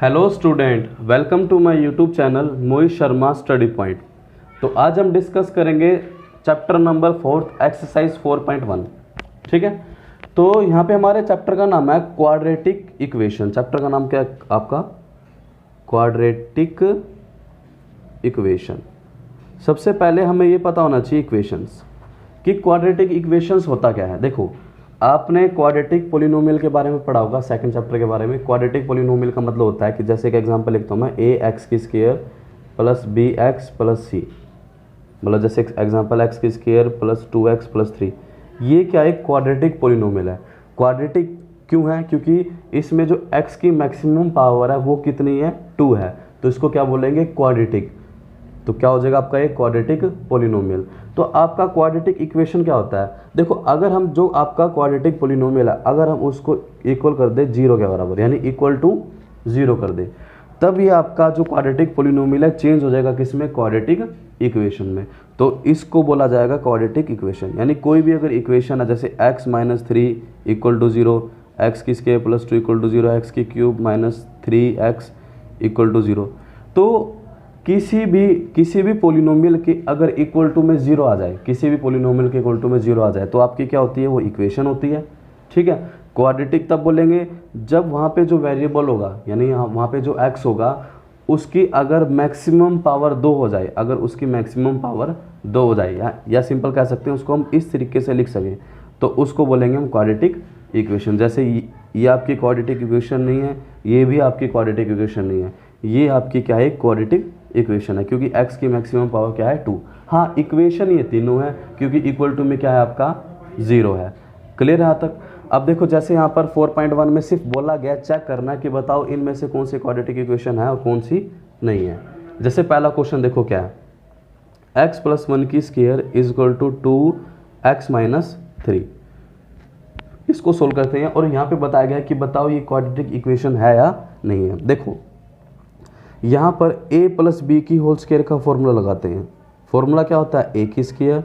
Hello student, welcome to my YouTube channel Mohit Sharma study point. तो आज हम डिस्कस करेंगे चैप्टर नंबर 4 एक्सरसाइज 4.1। ठीक है, तो यहाँ पे हमारे चैप्टर का नाम है क्वाड्रेटिक इक्वेशन। चैप्टर का नाम क्या है आपका? Quadratic equation. सबसे पहले हमें ये पता होना चाहिए इक्वेशंस कि क्वाड्रेटिक इक्वेशंस होता क्या है। देखो, आपने क्वाड्रेटिक पोलिनोमियल के बारे में पढ़ा होगा सेकंड चैप्टर के बारे में। क्वाड्रेटिक पोलिनोमियल का मतलब होता है कि जैसे एक एग्जांपल लिखता हूँ मैं, ए एक्स की square plus B x plus C, मतलब जैसे एग्जांपल एक्स की स्क्वायर प्लस 2x प्लस 3। ये क्या एक क्वाड्रेटिक पोलिनोमियल है। क्वाड्रेटिक क्यों है? क्योंकि इसमें जो x की मैक्सिमम पावर है वो कितनी है? 2 है, तो इसको क्या बोलेंगे? क्वाड्रेटिक। तो क्या हो जाएगा आपका एक क्वाड्रेटिक पोलिनोमियल। तो आपका क्वाड्रेटिक इक्वेशन क्या होता है? देखो, अगर हम जो आपका क्वाड्रेटिक पोलिनोमियल है, अगर हम उसको इक्वल कर दे 0 के बराबर, यानी इक्वल टू 0 कर दे, तब ये आपका जो क्वाड्रेटिक पोलिनोमियल है चेंज हो जाएगा किसमें? क्वाड्रेटिक इक्वेशन में। तो इसको बोला जाएगा क्वाड्रेटिक इक्वेशन। यानी कोई भी अगर इक्वेशन है, जैसे x minus 3 equal to 0, x की square plus 2 equal to 0, x की cube minus 3x equal to 0, तो किसी भी पोलिनोमियल के अगर इक्वल टू में 0 आ जाए, किसी भी पोलिनोमियल के इक्वल टू में 0 आ जाए, तो आपकी क्या होती है? वो इक्वेशन होती है। ठीक है, क्वाड्रेटिक तब बोलेंगे जब वहाँ पे जो वेरिएबल होगा, यानी वहाँ पे जो x होगा, उसकी अगर मैक्सिमम पावर 2 हो जाए, अगर उसकी मैक्सिमम पावर 2 हो जाए, या सिंपल कह सकते हैं उसको हम इस तरीके से लिख सकें, तो उसको बोलेंगे हम क्वाड्रेटिक इक्वेशन। जैसे ये आपकी क्वाड्रेटिक इक्वेशन नहीं है, ये भी आपकी क्वाड्रेटिक इक्वेशन नहीं है, ये आपकी क्या है? क्वाड्रेटिक इक्वेशन है, क्योंकि x की मैक्सिमम पावर क्या है? 2। हाँ, इक्वेशन ये तीनों है, क्योंकि इक्वल टू में क्या है आपका? 0 है। क्लियर है यहाँ तक? अब देखो, जैसे यहाँ पर 4.1 में सिर्फ बोला गया चेक करना कि बताओ इनमें से कौन सी क्वाड्रेटिक इक्वेशन है और कौन सी नहीं है। जैसे पहला क्वेश्चन देखो क्या है, x प्लस 1 की square is equal to 2x minus 3। इसको सोल्व करते हैं और यहाँ पे बताया गया है कि बताओ ये क्वाड्रेटिक इक्वेशन है या नहीं है। देखो, यहाँ पर a प्लस बी की होल स्क्वायर का फॉर्मूला लगाते हैं। फॉर्मूला क्या होता है? a की स्क्वायर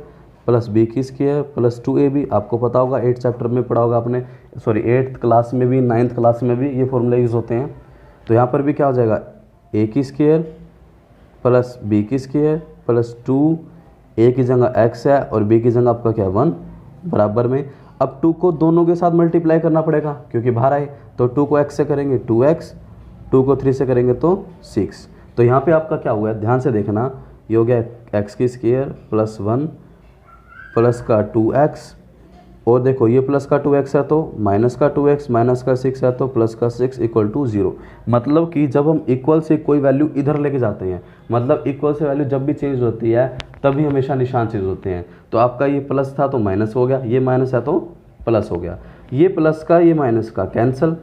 प्लस b की स्क्वायर प्लस 2ab। आपको पता होगा 8th चैप्टर में पढ़ा होगा आपने, सॉरी 8th क्लास में भी, 9th क्लास में भी ये फॉर्मूला यूज़ होते हैं। तो यहाँ पर भी क्या हो जाएगा? a की स्क्वायर प्लस b की स्क्वायर प्लस 2, a की जगह x है और b की जगह आपका क्या है? 1 बराबर में। अब 2 को दोनों के साथ मल्टीप्लाई करना पड़ेगा क्योंकि बाहर आए, तो 2 को x से करेंगे 2x, 2 को 3 से करेंगे तो 6। तो यहाँ पे आपका क्या हुआ है? ध्यान से देखना, ये हो गया x की स्क्वायर प्लस 1 प्लस का 2x, और देखो ये प्लस का 2x है तो माइनस का 2x, माइनस का 6 है तो प्लस का 6 इक्वल टू 0। मतलब कि जब हम इक्वल से कोई वैल्यू इधर लेके जाते हैं, मतलब इक्वल से वैल्यू जब भी चेंज होती है तभी हमेशा निशान चेंज होते हैं। तो आपका ये प्लस था तो माइनस हो गया, ये माइनस है तो प्लस हो गया, ये प्लस का ये माइनस का कैंसल,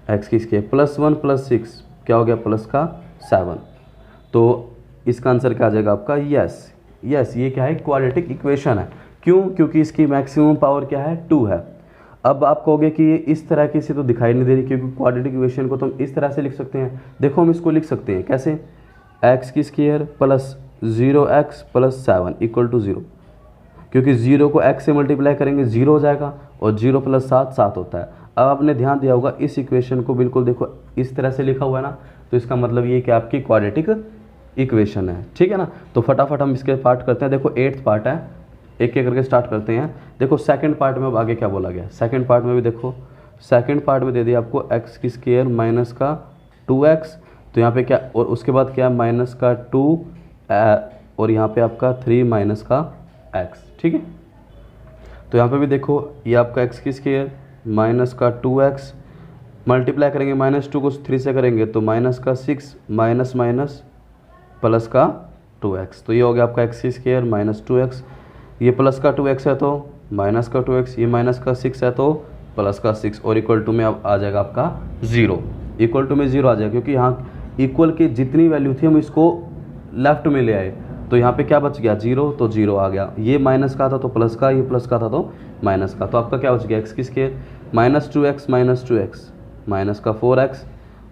एक्स की स्क्वायर प्लस 1 प्लस 6 क्या हो गया? प्लस का 7। तो इसका आंसर क्या आ जाएगा आपका? यस। ये क्या है? क्वाड्रेटिक इक्वेशन है। क्यों? क्योंकि इसकी मैक्सिमम पावर क्या है? 2 है। अब आप कहोगे कि ये इस तरह की से तो दिखाई नहीं दे रही, क्योंकि क्वाड्रेटिक इक्वेशन को तो हम इस तरह से लिख सकते हैं। देखो, हम इसको लिख सकते हैं कैसे? एक्स की square plus 0x plus 7 equal to 0, क्योंकि 0 को x से मल्टीप्लाई करेंगे 0 हो जाएगा, और 0 प्लस 7 7 होता है। अब आपने ध्यान दिया होगा इस इक्वेशन को बिल्कुल देखो इस तरह से लिखा हुआ है ना, तो इसका मतलब ये कि आपकी क्वाड्रेटिक इक्वेशन है। ठीक है ना? तो फटाफट हम इसके पार्ट करते हैं। देखो 8th पार्ट है, एक एक करके स्टार्ट करते हैं। देखो सेकंड पार्ट में अब आगे क्या बोला गया? सेकंड पार्ट में भी देखो, सेकंड पार्ट में दे दिया आपको x की स्क्वायर माइनस का 2x, तो यहाँ पे क्या, और उसके बाद क्या? माइनस का 2 और यहाँ पे आपका 3 माइनस का x। ठीक है, तो यहाँ पे भी देखो ये आपका x की स्क्वायर माइनस का 2x, मल्टीप्लाई करेंगे माइनस 2 को 3 से करेंगे तो माइनस का 6 माइनस माइनस प्लस का 2x, तो ये हो गया आपका x की स्क्वायर माइनस 2x, ये प्लस का 2x है तो माइनस का 2x, ये माइनस का 6 है तो प्लस का 6, और इक्वल टू में अब आ जाएगा आपका 0। इक्वल टू में 0 आ जाएगा, क्योंकि यहाँ इक्वल की जितनी वैल्यू थी हम इसको लेफ्ट में ले आए, तो यहाँ पे क्या बच गया? 0, तो 0 आ गया। ये माइनस का था तो प्लस का, ये प्लस का था तो माइनस का, तो आपका क्या बच गया? x की स्क्वायर माइनस 2x माइनस का 4x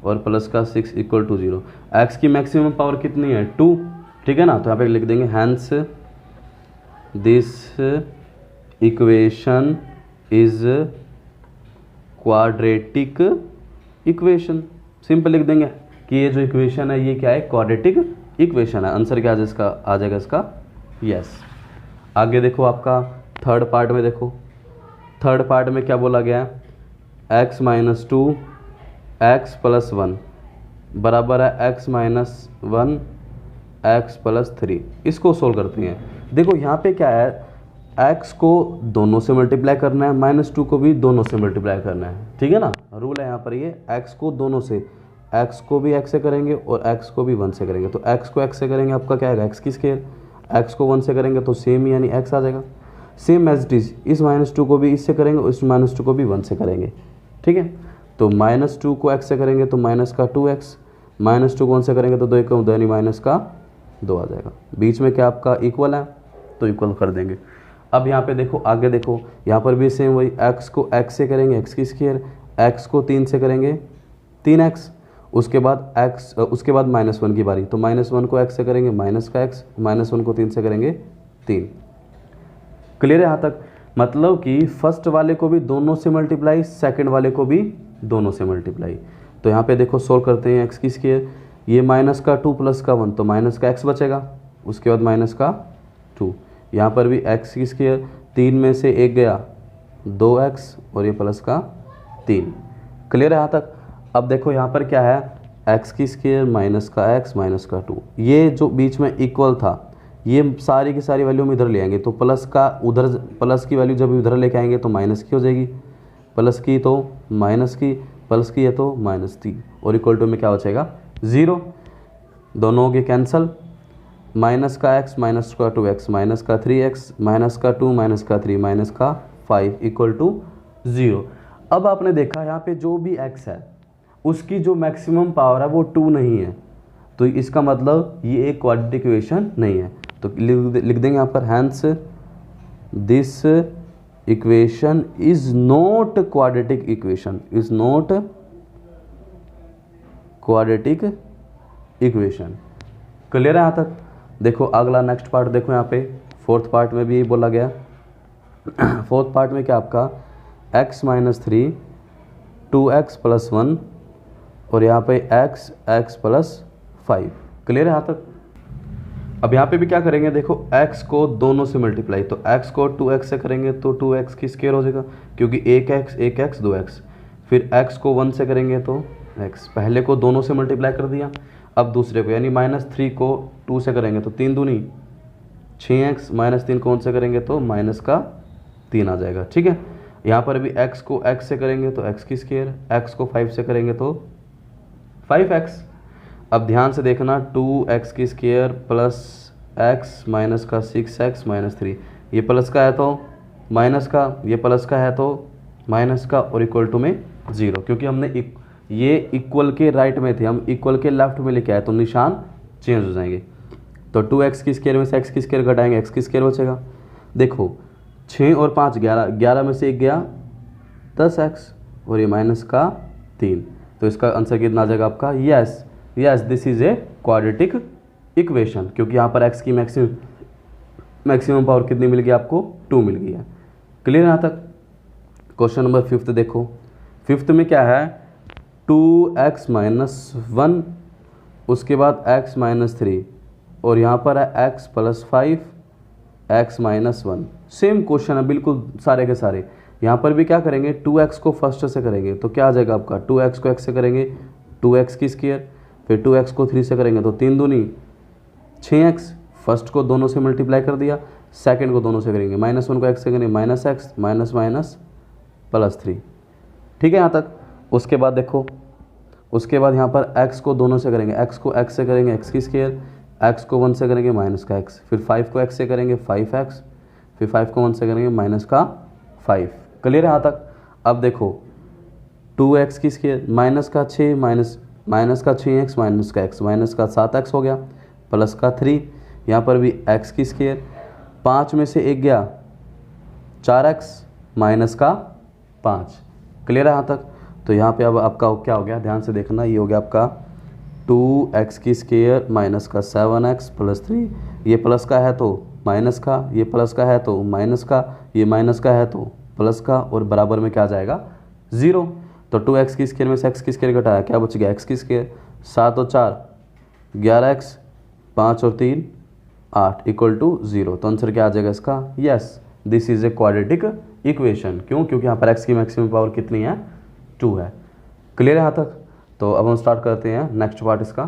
और प्लस का 6 इक्वल टू 0। x की मैक्सिमम पावर कितनी है? 2। ठीक है ना? तो यहाँ पे लिख देंगे hence this equation is quadratic equation. Simple लिख देंगे कि ये जो इक्वेशन है ये क्या है, क्वाड्रेटिक इक्वेशन है। आंसर क्या आ जाएगा इसका यस। आगे देखो आपका थर्ड पार्ट में देखो, थर्ड पार्ट में क्या बोला गया है, x माइनस 2 एक्स प्लस 1 बराबर है x माइनस 1 एक्स प्लस 3। इसको सोल्व करते हैं। देखो यहाँ पे क्या है, x को दोनों से मल्टीप्लाई करना है, -2 को भी दोनों से मल्टीप्लाई करना है, ठीक है ना, रूल है यहाँ पर ये। x को दोनों से, x को भी x से करेंगे और x को भी 1 से करेंगे। तो x को x से करेंगे आपका क्या आएगा, x की स्केयर, x को 1 से करेंगे तो सेम यानी x आ जाएगा। सेम एज इट इज इस -2 को भी इससे करेंगे और इस -2 को भी 1 से करेंगे, ठीक है। तो -2 को x से करेंगे तो माइनस का 2x, -2 को 1 से करेंगे तो 2 1 2 यानी माइनस का 2 आ जाएगा। बीच में क्या आपका इक्वल है तो इक्वल कर देंगे। अब यहाँ पे देखो, आगे देखो, यहाँ पर भी सेम वही, x को x से करेंगे x की स्क्वायर, x को 3 से करेंगे 3x, उसके बाद x, उसके बाद -1 की बारी, तो -1 को x से करेंगे माइनस का x, -1 को 3 से करेंगे 3। क्लियर है यहाँ तक? मतलब कि फर्स्ट वाले को भी दोनों से मल्टीप्लाई, सेकंड वाले को भी दोनों से मल्टीप्लाई। तो यहाँ पे देखो सोल्व करते हैं, x की स्क्वायर, ये माइनस का 2 प्लस का 1 तो माइनस का x बचेगा, उसके बाद माइनस का 2, यहाँ पर भी x की स्क्वायर, 3 में से 1 गया 2x और ये प्लस का 3। क्लियर है यहाँ तक? अब देखो यहाँ पर क्या है, x की स्क्वायर माइनस का x माइनस का 2, ये जो बीच में इक्वल था ये सारी की सारी वैल्यू हम इधर ले आएंगे, तो प्लस का उधर, प्लस की वैल्यू जब उधर लेके आएंगे तो माइनस की हो जाएगी, प्लस की तो माइनस की, प्लस की है तो -3 और इक्वल टू में क्या हो जाएगा 0। दोनों हो गए कैंसल, माइनस का x माइनस का 2x माइनस का 3x माइनस का 2 माइनस का 3 माइनस का 5 इक्वल टू 0। अब आपने देखा यहाँ पे जो भी x है उसकी जो मैक्सिमम पावर है वो 2 नहीं है, तो इसका मतलब ये एक क्वाड्रेटिक इक्वेशन नहीं है। तो लिख देंगे यहाँ पर, hence this equation is not quadratic equation, is not quadratic equation. Clear है यहाँ तक? देखो अगला नेक्स्ट पार्ट देखो, यहाँ पे फोर्थ पार्ट में भी यही बोला गया। फोर्थ पार्ट में क्या आपका x माइनस 3 2x प्लस 1 और यहाँ पे x प्लस 5। क्लियर है यहाँ तक? अब यहाँ पे भी क्या करेंगे, देखो x को दोनों से मल्टीप्लाई, तो x को 2x से करेंगे तो 2x की स्क्वायर हो जाएगा, क्योंकि 1x 2x, फिर x को 1 से करेंगे तो x, पहले को दोनों से मल्टीप्लाई कर दिया, अब दूसरे को यानी -3 को 2 से करेंगे तो 3 दूनी 6x, -3 को 1 से करेंगे तो माइनस का 3 आ जाएगा, ठीक है। यहाँ पर भी x को x से करेंगे तो x की स्क्वायर, x को 5 से करेंगे तो 5x। अब ध्यान से देखना, 2x की स्क्वायर प्लस x माइनस का 6x माइनस 3, ये प्लस का है तो माइनस का, ये प्लस का है तो माइनस का और इक्वल टू में 0, क्योंकि हमने ये इक्वल के राइट में थे, हम इक्वल के लेफ्ट में लेके आए तो निशान चेंज हो जाएंगे। तो 2x की स्क्वायर में से x की स्क्वायर घटाएंगे, x की स्क्वायर बचेगा। देखो 6 और 5 11, 11 में से 1 गया 10x और ये माइनस का 3, तो इसका आंसर कितना आ जाएगा आपका yes, this is a quadratic equation, क्योंकि यहाँ पर x की मैक्सिमम पावर कितनी मिल गई आपको, 2 मिल गई है। क्लियर यहाँ तक? क्वेश्चन नंबर 5 देखो, 5 में क्या है, 2x माइनस 1 उसके बाद x माइनस 3 और यहाँ पर है x plus 5 x minus 1। Same question है बिल्कुल सारे के सारे। यहाँ पर भी क्या करेंगे, 2x को फर्स्ट से करेंगे तो क्या आ जाएगा आपका, 2x को x से करेंगे 2x की स्क्वायर, फिर 2x को 3 से करेंगे तो 3 दूनी 6x, फर्स्ट को दोनों से मल्टीप्लाई कर दिया, सेकंड को दोनों से करेंगे, -1 को x से करेंगे minus x minus minus plus 3, ठीक है यहाँ तक। उसके बाद देखो, उसके बाद यहाँ पर x को दोनों से करेंगे, x को x से करेंगे x की स्क्वायर, x को 1 से करेंगे माइनस का x, फिर 5 को x से करेंगे 5x, फिर 5 को 1 से करेंगे माइनस का 5। क्लियर है यहाँ तक? अब देखो 2x की स्क्वायर माइनस का 6 माइनस का 6x माइनस का x माइनस का 7x हो गया, प्लस का 3, यहाँ पर भी x की स्क्वायर, 5 में से 1 गया 4x माइनस का 5। क्लियर है यहाँ तक? तो यहाँ पे अब आपका क्या हो गया, ध्यान से देखना, ये हो गया आपका 2x की स्क्वायर माइनस का 7x प्लस 3, ये प्लस का है तो माइनस का, ये प्लस का है तो माइनस का, ये माइनस का है तो प्लस का और बराबर में क्या आ जाएगा 0। तो 2x की स्क्वायर में से x की स्क्वायर घटाया, क्या बच गया x की स्क्वायर, 7 और 4 11x, 5 और 3 8 इक्वल टू 0। तो आंसर क्या आ जाएगा इसका, yes this is a quadratic equation. क्यों, क्योंकि यहाँ पर x की मैक्सिमम पावर कितनी है, 2 है। क्लियर है यहाँ तक। तो अब हम स्टार्ट करते हैं नेक्स्ट पार्ट इसका।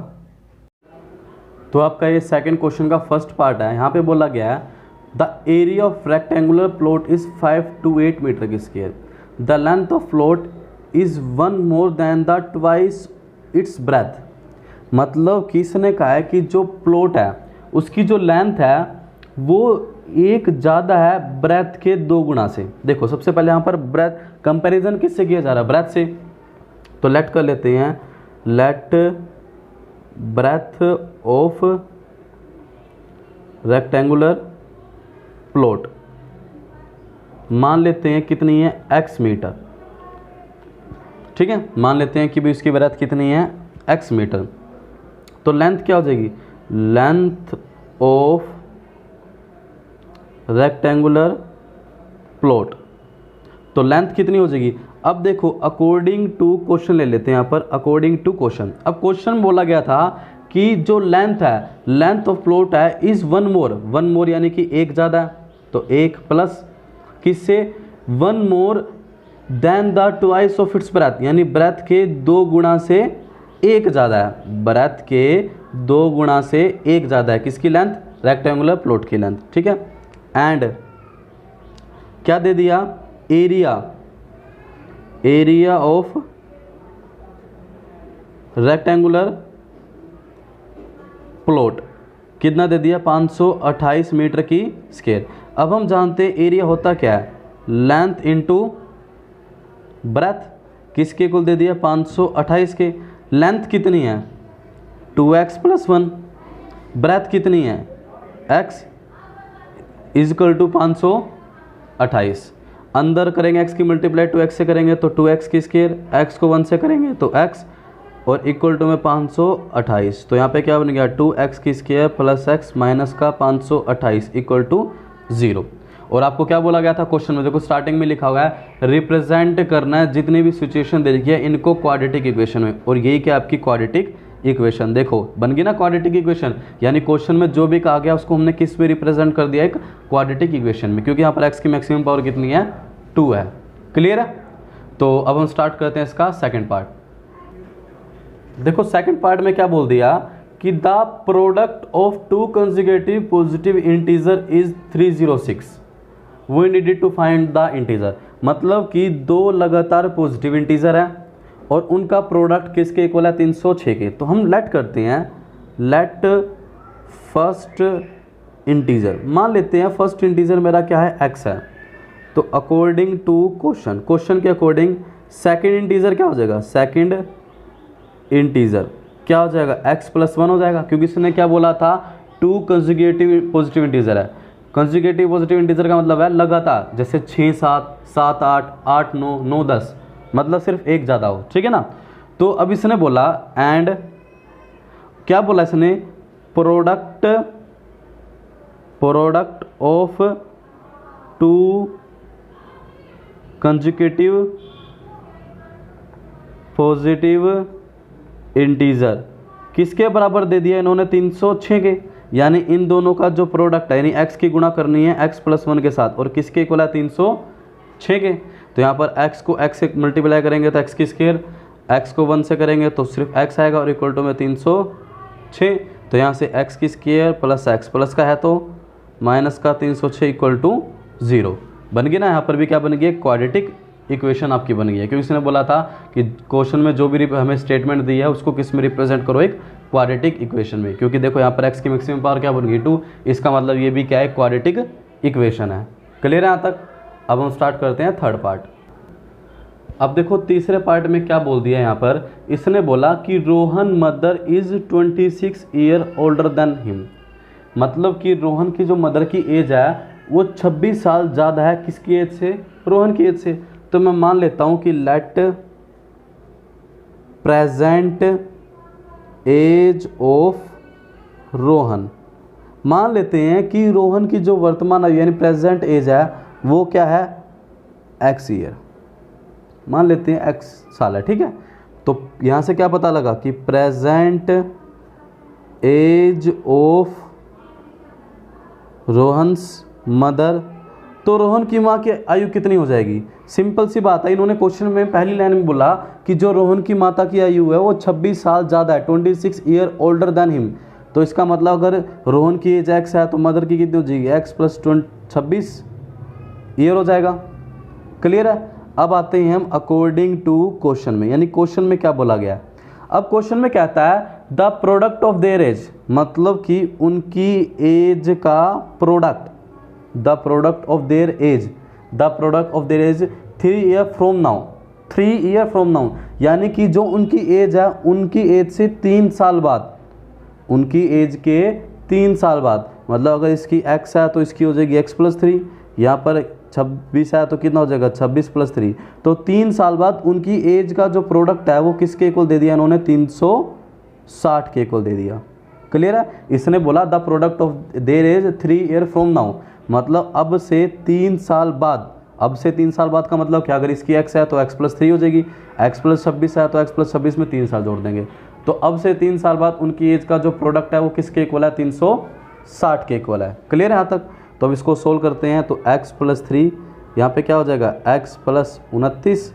तो आपका ये सेकंड क्वेश्चन का फर्स्ट पार्ट है। यहाँ पे बोला गया है the area of rectangular plot is 5 to 8 meter की square, the length of plot is 1 more than the twice its breadth. मतलब कि इसने कहा है कि जो प्लॉट है उसकी जो लेंथ है वो एक ज़्यादा है ब्रेथ के 2 गुना से। देखो सबसे पहले यहाँ पर ब्रेथ कंपैरिजन किससे किया जा रहा है, ब्रेथ से। तो लेट कर लेते हैं, let breadth of rectangular plot मान लेते हैं कितनी है, x मीटर। ठीक है, मान लेते हैं कि भी उसकी ब्रेथ कितनी है, x मीटर। तो लेंथ क्या हो जाएगी, लेंथ ऑफ रेक्टेंगुलर प्लॉट। तो लेंथ कितनी हो जाएगी। अब देखो अकॉर्डिंग टू क्वेश्चन ले लेते हैं यहाँ पर, अकॉर्डिंग टू क्वेश्चन। अब क्वेश्चन बोला गया था कि जो लेंथ है, लेंथ ऑफ प्लॉट है इज 1 more, 1 more यानी कि एक ज़्यादा है। तो एक प्लस किससे, 1 more than the twice of its breadth, यानी ब्रेथ के 2 गुना से एक ज़्यादा है, ब्रेथ के 2 गुना से एक ज़्यादा है किसकी लेंथ, रेक्टेंगुलर प्लॉट की लेंथ। ठीक है, एंड क्या दे दिया, area, area of rectangular plot कितना दे दिया, 528 मीटर की स्क्वायर। अब हम जानते हैं एरिया होता क्या है, लेंथ इनटू ब्रेथ, किसके कुल दे दिया 528 के। लेंथ कितनी है 2x + 1, ब्रेथ कितनी है x इजकल टू 528। अंदर करेंगे x की मल्टीप्लाई 2x से करेंगे तो 2x की स्क्वायर, x को 1 से करेंगे तो x और इक्वल टू में 528। तो यहाँ पे क्या बन गया 2x की स्क्वायर प्लस x माइनस का 528 इक्वल टू 0। और आपको क्या बोला गया था क्वेश्चन में, देखो स्टार्टिंग में लिखा हुआ है रिप्रेजेंट करना है जितनी भी सिचुएशन दे रखी है इनको क्वाड्रेटिक इक्वेशन में। और यही क्या आपकी क्वाड्रेटिक इक्वेशन, देखो बन गई ना क्वाड्रेटिक इक्वेशन। यानी क्वेश्चन में जो भी कहा गया उसको हमने किस में रिप्रेजेंट कर दिया, एक क्वाड्रेटिक इक्वेशन में, क्योंकि यहाँ पर x की मैक्सिमम पावर कितनी है 2 है। क्लियर है। तो अब हम स्टार्ट करते हैं इसका सेकेंड पार्ट। देखो सेकेंड पार्ट में क्या बोल दिया कि the product of 2 consecutive positive integer is 306, we needed to find the integer. मतलब कि 2 लगातार पॉजिटिव इंटीजर है और उनका प्रोडक्ट किसके इक्वल है 306 के। तो हम लेट करते हैं, लेट फर्स्ट इंटीजर, मान लेते हैं फर्स्ट इंटीजर मेरा क्या है x है। तो अकॉर्डिंग टू क्वेश्चन, क्वेश्चन के अकॉर्डिंग सेकंड इंटीजर क्या हो जाएगा, सेकंड इंटीजर क्या हो जाएगा x + 1 हो जाएगा, क्योंकि इसने क्या बोला था 2 कंसेक्यूटिव पॉजिटिव इंटीजर है। कंसेक्यूटिव पॉजिटिव इंटीजर का मतलब है लगातार, जैसे 6 7 7 8 8 9 9 10, मतलब सिर्फ एक ज़्यादा हो। ठीक है ना। तो अब इसने बोला एंड क्या बोला इसने, product of 2 consecutive positive integer किसके बराबर दे दिया इन्होंने 306 के। यानी इन दोनों का जो प्रोडक्ट है, यानी x की गुणा करनी है x + 1 के साथ, और किसके इक्वल है 306 के। तो यहाँ पर x को x से मल्टीप्लाई करेंगे तो x की स्क्वायर, x को 1 से करेंगे तो सिर्फ x आएगा और इक्वल टू में 306। तो यहाँ से x की स्क्वायर प्लस x प्लस का है तो माइनस का 306 इक्वल टू 0 बन गया ना। यहाँ पर भी क्या बन गया, क्वाड्रेटिक इक्वेशन आपकी बन गई है, क्योंकि इसने बोला था कि क्वेश्चन में जो भी हमें स्टेटमेंट दी है उसको किस में रिप्रेजेंट करो, एक क्वाड्रेटिक इक्वेशन में। क्योंकि देखो यहाँ पर x की मैक्सिमम पावर क्या बन गई 2, इसका मतलब ये भी क्या है, क्वाड्रेटिक इक्वेशन है। क्लियर है यहाँ तक। अब हम स्टार्ट करते हैं थर्ड पार्ट। अब देखो तीसरे पार्ट में क्या बोल दिया यहाँ पर, इसने बोला कि Rohan mother is 26 year older than him. मतलब कि रोहन की जो मदर की एज है वो 26 साल ज़्यादा है किसकी एज से, रोहन की एज से। तो मैं मान लेता हूँ कि let present age of Rohan, मान लेते हैं कि रोहन की जो वर्तमान आयु यानी प्रेजेंट एज है वो क्या है x ईयर। मान लेते हैं x साल है, ठीक है। तो यहाँ से क्या पता लगा कि present age of Rohan's mother, तो रोहन की माँ की आयु कितनी हो जाएगी? सिंपल सी बात है, इन्होंने क्वेश्चन में पहली लाइन में बोला कि जो रोहन की माता की आयु है वो 26 साल ज़्यादा है, 26 ईयर ओल्डर देन हिम। तो इसका मतलब अगर रोहन की एज x है तो मदर की कितनी हो जाएगी? x प्लस 26 ईयर हो जाएगा। क्लियर है। अब आते हैं हम अकॉर्डिंग टू क्वेश्चन में, यानी क्वेश्चन में क्या बोला गया। अब क्वेश्चन में कहता है the product of their age, मतलब कि उनकी एज का product, the product of their age, the product of their age 3 year from now, 3 year from now, यानी कि जो उनकी एज है उनकी एज से 3 साल बाद, उनकी एज के 3 साल बाद, मतलब अगर इसकी x है तो इसकी हो जाएगी x प्लस 3, यहाँ पर 26 है तो कितना हो जाएगा? 26 प्लस 3। तो 3 साल बाद उनकी एज का जो प्रोडक्ट है वो किसके इक्वल दे दिया इन्होंने? 360 के इक्वल दे दिया। क्लियर है। इसने बोला the product of their age 3 year from now, मतलब अब से 3 साल बाद, अब से 3 साल बाद का मतलब क्या? अगर इसकी x है तो x प्लस 3 हो जाएगी, x प्लस 26 है तो x प्लस 26 में 3 साल जोड़ देंगे। तो अब से 3 साल बाद उनकी एज का जो प्रोडक्ट है वो किसके इक्वल है? 360 के इक्वल है। क्लियर है यहाँ तक। तो अब इसको सोल्व करते हैं तो x प्लस 3 यहाँ पे क्या हो जाएगा? x प्लस 29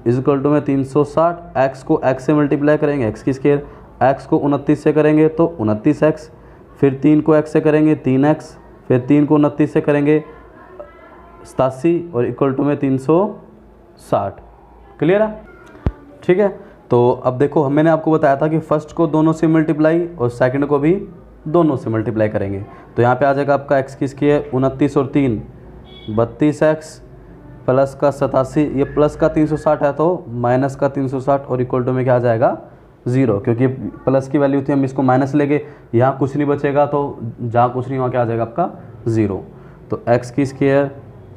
इक्वल टू में 360, x को x से मल्टीप्लाई करेंगे x की स्केयर, x को 29 से करेंगे तो 29x, फिर 3 को x से करेंगे 3x, फिर 3 को 29 से करेंगे 87 और इक्वल टू में 360। क्लियर है। ठीक है। तो अब देखो मैंने आपको बताया था कि फर्स्ट को दोनों से मल्टीप्लाई और सेकंड को भी दोनों से मल्टीप्लाई करेंगे। तो यहाँ पे आ जाएगा आपका x की स्केयर 29 और 3 32x प्लस का 87, ये प्लस का 360 है तो माइनस का 360 और इक्वल टू में क्या आ जाएगा? 0, क्योंकि प्लस की वैल्यू थी हम इसको माइनस लेंगे, यहाँ कुछ नहीं बचेगा तो जहाँ कुछ नहीं वहाँ क्या आ जाएगा आपका? 0। तो x की स्केयर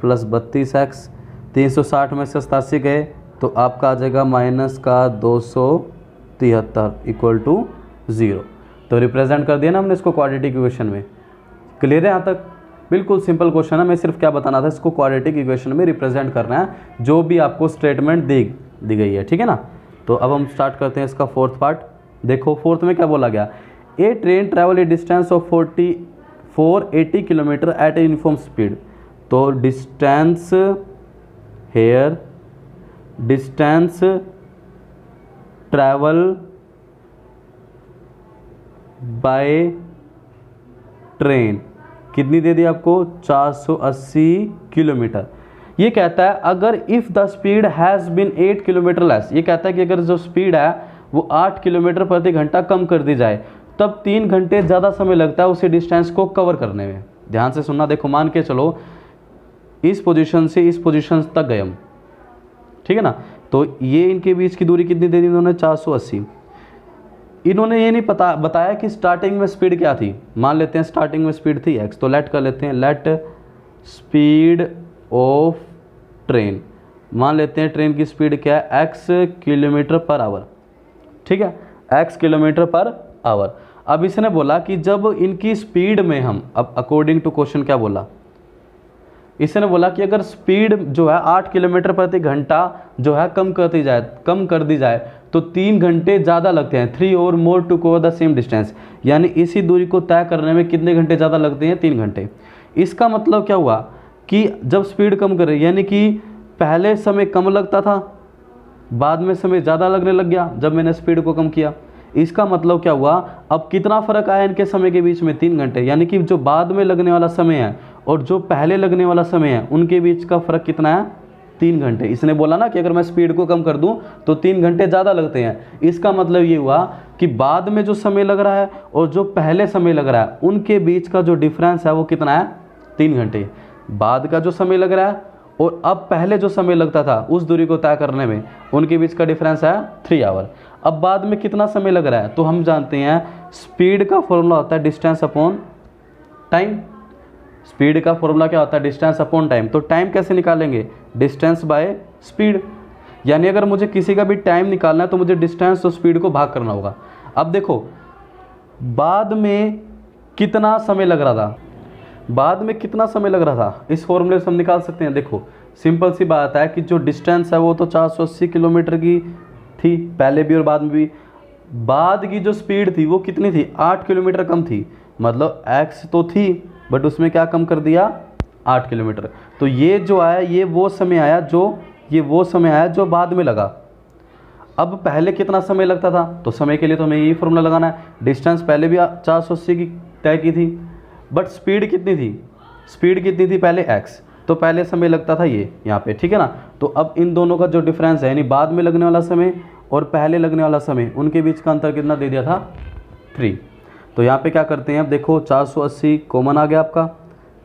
प्लस 32x, 360 में से 87 गए तो आपका आ जाएगा माइनस का 273 इक्वल टू 0। तो रिप्रेजेंट कर दिया ना हमने इसको क्वाड्रेटिक इक्वेशन में। क्लियर है यहाँ तक? बिल्कुल सिंपल क्वेश्चन है, मैं सिर्फ क्या बताना था, इसको क्वाड्रेटिक इक्वेशन में रिप्रेजेंट करना है जो भी आपको स्टेटमेंट दी गई है। ठीक है ना। तो अब हम स्टार्ट करते हैं इसका फोर्थ पार्ट। देखो फोर्थ में क्या बोला गया? A train travel a distance of 480 kilometre at a uniform speed. तो distance here, distance travel by train कितनी दे दी आपको? 480 किलोमीटर। ये कहता है अगर if the speed has been 8 kilometre less, ये कहता है कि अगर जो स्पीड है वो 8 किलोमीटर प्रति घंटा कम कर दी जाए तब 3 घंटे ज़्यादा समय लगता है उसी डिस्टेंस को कवर करने में। ध्यान से सुनना। देखो मान के चलो इस पोजीशन से इस पोजीशन तक गए हम, ठीक है ना। तो ये इनके बीच की दूरी कितनी दे दी इन्होंने? 480। इन्होंने ये नहीं बताया कि स्टार्टिंग में स्पीड क्या थी। मान लेते हैं स्टार्टिंग में स्पीड थी x, तो लेट कर लेते हैं लेट स्पीड ऑफ ट्रेन, मान लेते हैं ट्रेन की स्पीड क्या है? x kilometre per hour. ठीक है, x किलोमीटर पर आवर। अब इसने बोला कि जब इनकी स्पीड में हम, अब अकॉर्डिंग टू क्वेश्चन क्या बोला, इसने बोला कि अगर स्पीड जो है 8 किलोमीटर प्रति घंटा जो है कम कर दी जाए तो 3 घंटे ज़्यादा लगते हैं, 3 और more to cover the same distance, यानी इसी दूरी को तय करने में कितने घंटे ज़्यादा लगते हैं? 3 घंटे। इसका मतलब क्या हुआ कि जब स्पीड कम करे, यानी कि पहले समय कम लगता था, बाद में समय ज़्यादा लगने लग गया जब मैंने स्पीड को कम किया। इसका मतलब क्या हुआ? अब कितना फ़र्क आया इनके समय के बीच में? 3 घंटे। यानी कि जो बाद में लगने वाला समय है और जो पहले लगने वाला समय है उनके बीच का फ़र्क कितना है? 3 घंटे। इसने बोला ना कि अगर मैं स्पीड को कम कर दूं तो 3 घंटे ज़्यादा लगते हैं। इसका मतलब ये हुआ कि बाद में जो समय लग रहा है और जो पहले समय लग रहा है उनके बीच का जो डिफरेंस है वो कितना है? 3 घंटे। बाद का जो समय लग रहा है और अब पहले जो समय लगता था उस दूरी को तय करने में उनके बीच का डिफरेंस है 3 आवर। अब बाद में कितना समय लग रहा है? तो हम जानते हैं स्पीड का फॉर्मूला होता है डिस्टेंस अपॉन टाइम। स्पीड का फॉर्मूला क्या होता है? Distance upon time. तो टाइम कैसे निकालेंगे? Distance by speed. यानी अगर मुझे किसी का भी टाइम निकालना है तो मुझे डिस्टेंस और स्पीड को भाग करना होगा। अब देखो बाद में कितना समय लग रहा था, बाद में कितना समय लग रहा था, इस फॉर्मूले से हम निकाल सकते हैं। देखो सिंपल सी बात है कि जो डिस्टेंस है वो तो 480 किलोमीटर की थी पहले भी और बाद में भी। बाद की जो स्पीड थी वो कितनी थी, 8 किलोमीटर कम थी। मतलब x तो थी बट उसमें क्या कम कर दिया, 8 किलोमीटर। तो ये जो आया ये वो समय आया जो बाद में लगा। अब पहले कितना समय लगता था, तो समय के लिए तो हमें यही फॉर्मूला लगाना है। डिस्टेंस पहले भी 480 की तय की थी बट स्पीड कितनी थी पहले x, तो पहले समय लगता था ये यहाँ पे, ठीक है ना। तो अब इन दोनों का जो डिफरेंस है यानी बाद में लगने वाला समय और पहले लगने वाला समय, उनके बीच का अंतर कितना दे दिया था, 3। तो यहाँ पे क्या करते हैं, अब देखो 480 कॉमन आ गया आपका,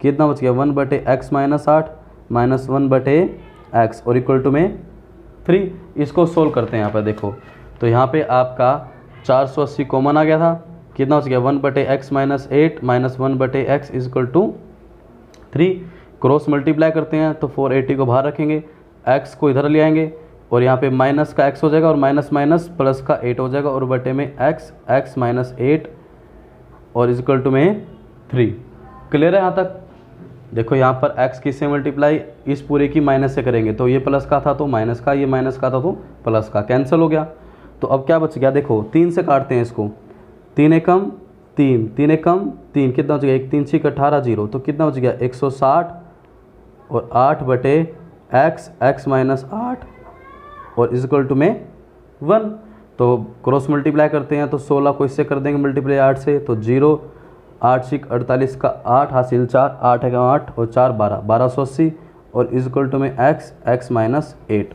कितना बच गया 1/x - 8 - 1/x और इक्वल टू में 3। इसको सोल्व करते हैं यहाँ पर देखो, तो यहाँ पे आपका 480 कॉमन आ गया था, कितना बच गया 1/x - 8 - 1/x is equal to 3। Cross multiply करते हैं तो 480 को बाहर रखेंगे, x को इधर ले आएंगे और यहाँ पे माइनस का x हो जाएगा और माइनस माइनस प्लस का 8 हो जाएगा और बटे में x - 8 और इज इक्वल टू में 3। क्लियर है यहाँ तक। देखो यहाँ पर x किससे मल्टीप्लाई, इस पूरे की माइनस से करेंगे तो ये प्लस का था तो माइनस का, ये माइनस का था तो प्लस का, कैंसिल हो गया। तो अब क्या बच गया, देखो 3 से काटते हैं इसको, 3 एकम 3, 3 एकम 3, कितना बच गया 1 3 6 18 0, तो कितना बच गया 160 और 8/x x - 8 और इज इक्वल टू में 1। तो क्रॉस मल्टीप्लाई करते हैं तो 16 को इससे कर देंगे मल्टीप्लाई 8 से, तो 0 8 6 48 का 8 हासिल 4, 8 है 8 और 4 12, 1280 और इज इक्वल टू में x - 8।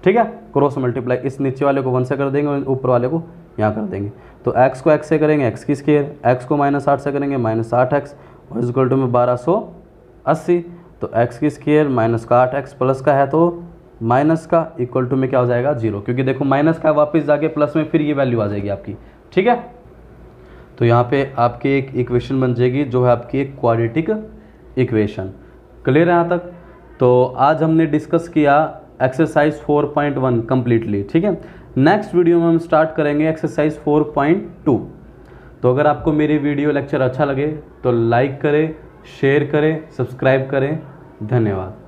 ठीक है, क्रॉस मल्टीप्लाई इस नीचे वाले को 1 से कर देंगे और ऊपर वाले को यहाँ कर देंगे। तो x को x से करेंगे x की स्क्वायर, x को -8 से करेंगे -8x और इज इक्वल टू में 1280। तो x की स्क्वायर माइनस का 8x प्लस का है तो माइनस का इक्वल टू में क्या हो जाएगा 0, क्योंकि देखो माइनस का वापस जाके प्लस में फिर ये वैल्यू आ जाएगी आपकी। ठीक है, तो यहाँ पे आपकी एक इक्वेशन बन जाएगी जो है आपकी एक क्वाड्रेटिक इक्वेशन। क्लियर है यहाँ तक। तो आज हमने डिस्कस किया एक्सरसाइज 4.1 कंप्लीटली। ठीक है, नेक्स्ट वीडियो में हम स्टार्ट करेंगे एक्सरसाइज 4.2। तो अगर आपको मेरी वीडियो लेक्चर अच्छा लगे तो लाइक करें, शेयर करें, सब्सक्राइब करें। धन्यवाद।